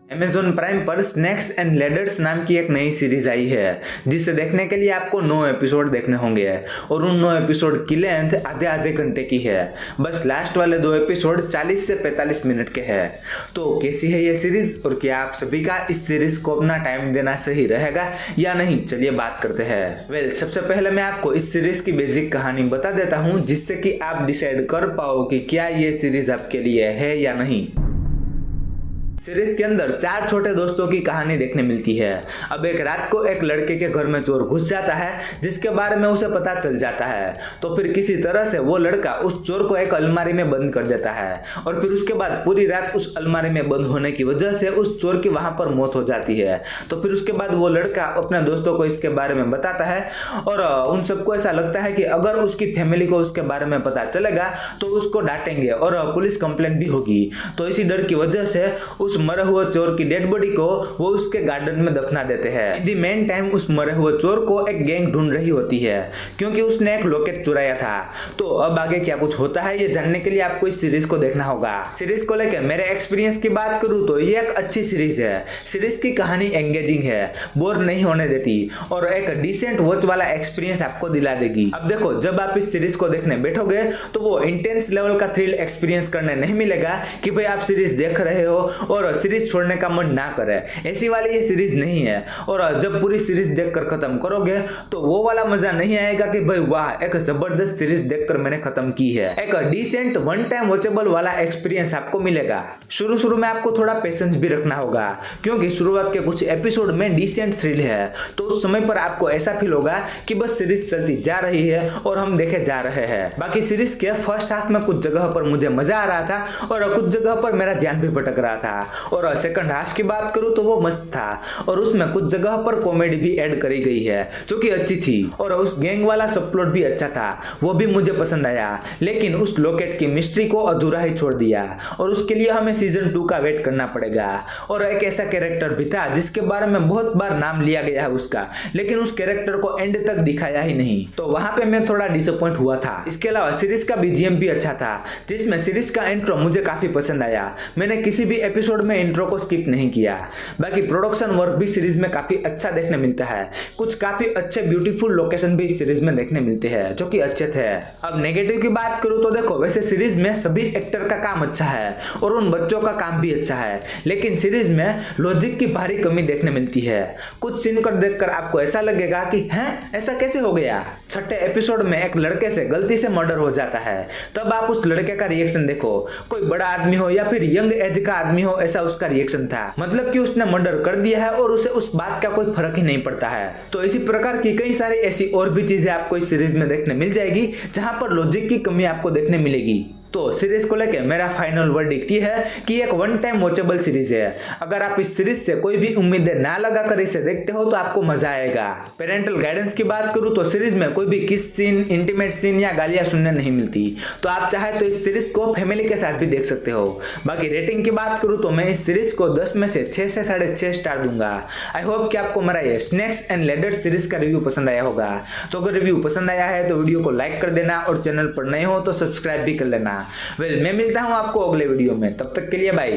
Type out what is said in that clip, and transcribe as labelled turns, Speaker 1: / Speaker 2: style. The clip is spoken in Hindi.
Speaker 1: Amazon प्राइम पर स्नेक्स एंड लैडर्स नाम की एक नई सीरीज आई है जिसे देखने के लिए आपको 9 एपिसोड देखने होंगे और उन 9 एपिसोड की लेंथ आधे आधे घंटे की है। बस लास्ट वाले 2 एपिसोड 40 से 45 मिनट के हैं। तो कैसी है ये सीरीज और क्या आप सभी का इस सीरीज को अपना टाइम देना सही रहेगा या नहीं, चलिए बात करते हैं। सबसे पहले मैं आपको इस सीरीज की बेसिक कहानी बता देता हूँ जिससे कि आप डिसाइड कर पाओ कि क्या ये सीरीज आपके लिए है या नहीं। सीरीज के अंदर 4 छोटे दोस्तों की कहानी देखने मिलती है। अब एक रात को एक लड़के के घर में चोर घुस जाता है जिसके बारे में उसे पता चल जाता है। तो फिर किसी तरह से वो लड़का उस चोर को एक अलमारी में बंद कर देता है और फिर उसके बाद पूरी रात उस अलमारी में बंद होने की वजह से उस चोर की वहां पर मौत हो जाती है। तो फिर उसके बाद वो लड़का अपने दोस्तों को इसके बारे में बताता है और उन सबको ऐसा लगता है कि अगर उसकी फैमिली को उसके बारे में पता चलेगा तो उसको डांटेंगे और पुलिस कंप्लेंट भी होगी। तो इसी डर की वजह से उस मरे हुए चोर की डेड बॉडी को वो उसके गार्डन में दफना देते हैं। इन द मेन टाइम उस मरे हुए चोर को एक गैंग ढूंढ रही होती है क्योंकि उसने एक लॉकेट चुराया था। तो अब आगे क्या कुछ होता है ये जानने के लिए आपको इस सीरीज को देखना होगा। सीरीज को लेकर मेरे एक्सपीरियंस की बात करूं तो ये एक अच्छी सीरीज है। सीरीज की कहानी एंगेजिंग है, बोर नहीं होने देती और एक डिसेंट वॉच वाला एक्सपीरियंस आपको दिला देगी। अब देखो, जब आप इस सीरीज को देखने बैठोगे तो वो इंटेंस लेवल का थ्रिल एक्सपीरियंस करने नहीं मिलेगा कि भाई आप सीरीज देख रहे हो और सीरीज छोड़ने का मन ना करे, ऐसी वाली ये सीरीज नहीं है। और जब पूरी सीरीज देखकर खत्म करोगे तो वो वाला मजा नहीं आएगा कि भाई वाह एक जबरदस्त सीरीज देखकर मैंने खत्म की है। एक डिसेंट वन टाइम वॉचेबल वाला एक्सपीरियंस आपको मिलेगा। शुरू में आपको थोड़ा पेशेंस भी रखना होगा क्योंकि शुरुआत के कुछ एपिसोड में डिसेंट थ्रिल है। तो उस समय पर आपको ऐसा फील होगा कि बस सीरीज चलती जा रही है और हम देखे जा रहे हैं। बाकी सीरीज के फर्स्ट हाफ में कुछ जगह पर मुझे मजा आ रहा था और कुछ जगह पर मेरा ध्यान भी भटक रहा था। और सेकंड हाफ की बात करूं तो वो मस्त था और उसमें कुछ जगह पर कॉमेडी भी ऐड करी गई है जो कि अच्छी थी। और उस गैंग वाला सब प्लॉट भी अच्छा था, वो भी मुझे पसंद आया। लेकिन उस लॉकेट की मिस्ट्री को अधूरा ही छोड़ दिया और उसके लिए हमें सीजन 2 का वेट करना पड़ेगा। और एक ऐसा कैरेक्टर भी था जिसके बारे में बहुत बार नाम लिया गया है उसका, लेकिन उस कैरेक्टर को एंड तक दिखाया ही नहीं। तो वहां पे मैं थोड़ा डिसअपॉइंट हुआ था। इसके अलावा सीरीज का बीजीएम भी अच्छा था जिसमें सीरीज का इंट्रो मुझे काफी पसंद आया। मैंने किसी भी एपिसोड में इंट्रो को स्किप नहीं किया। बाकी प्रोडक्शन वर्क भी सीरीज में काफी अच्छा देखने मिलता है। कुछ काफी अच्छे ब्यूटीफुल लोकेशन भी इस सीरीज में देखने मिलते हैं जो कि अच्छे थे। अब नेगेटिव की बात करूं तो देखो, वैसे सीरीज में सभी एक्टर का काम अच्छा है और उन बच्चों का काम भी अच्छा है, लेकिन सीरीज में लॉजिक की भारी कमी देखने मिलती है। कुछ सीन को देखकर आपको ऐसा लगेगा कि हैं ऐसा कैसे हो गया। छठे एपिसोड में एक लड़के से गलती से मर्डर हो जाता है, तब आप उस लड़के का रिएक्शन देखो। कोई बड़ा आदमी हो या फिर यंग एज का आदमी हो, ऐसा उसका रिएक्शन था। मतलब कि उसने मर्डर कर दिया है और उसे उस बात का कोई फर्क ही नहीं पड़ता है। तो इसी प्रकार की कई सारी ऐसी और भी चीजें आपको इस सीरीज में देखने मिल जाएगी जहां पर लॉजिक की कमी आपको देखने मिलेगी। तो सीरीज को लेके मेरा फाइनल वर्डिक्ट ये है कि एक वन टाइम वॉचेबल सीरीज है। अगर आप इस सीरीज से कोई भी उम्मीदें ना लगाकर इसे देखते हो तो आपको मजा आएगा। पेरेंटल गाइडेंस की बात करूं तो सीरीज में कोई भी किस सीन, इंटीमेट सीन या गालियां सुनने नहीं मिलती। तो आप चाहे तो इस सीरीज को फैमिली के साथ भी देख सकते हो। बाकी रेटिंग की बात करूं तो मैं इस सीरीज को 10 में से 6 से 6.5 स्टार दूंगा। आई होप कि आपको मेरा ये स्नेक्स एंड लैडर्स सीरीज का रिव्यू पसंद आया होगा। तो अगर रिव्यू पसंद आया है तो वीडियो को लाइक कर देना और चैनल पर नए हो तो सब्सक्राइब भी कर लेना। मैं मिलता हूं आपको अगले वीडियो में, तब तक के लिए बाय।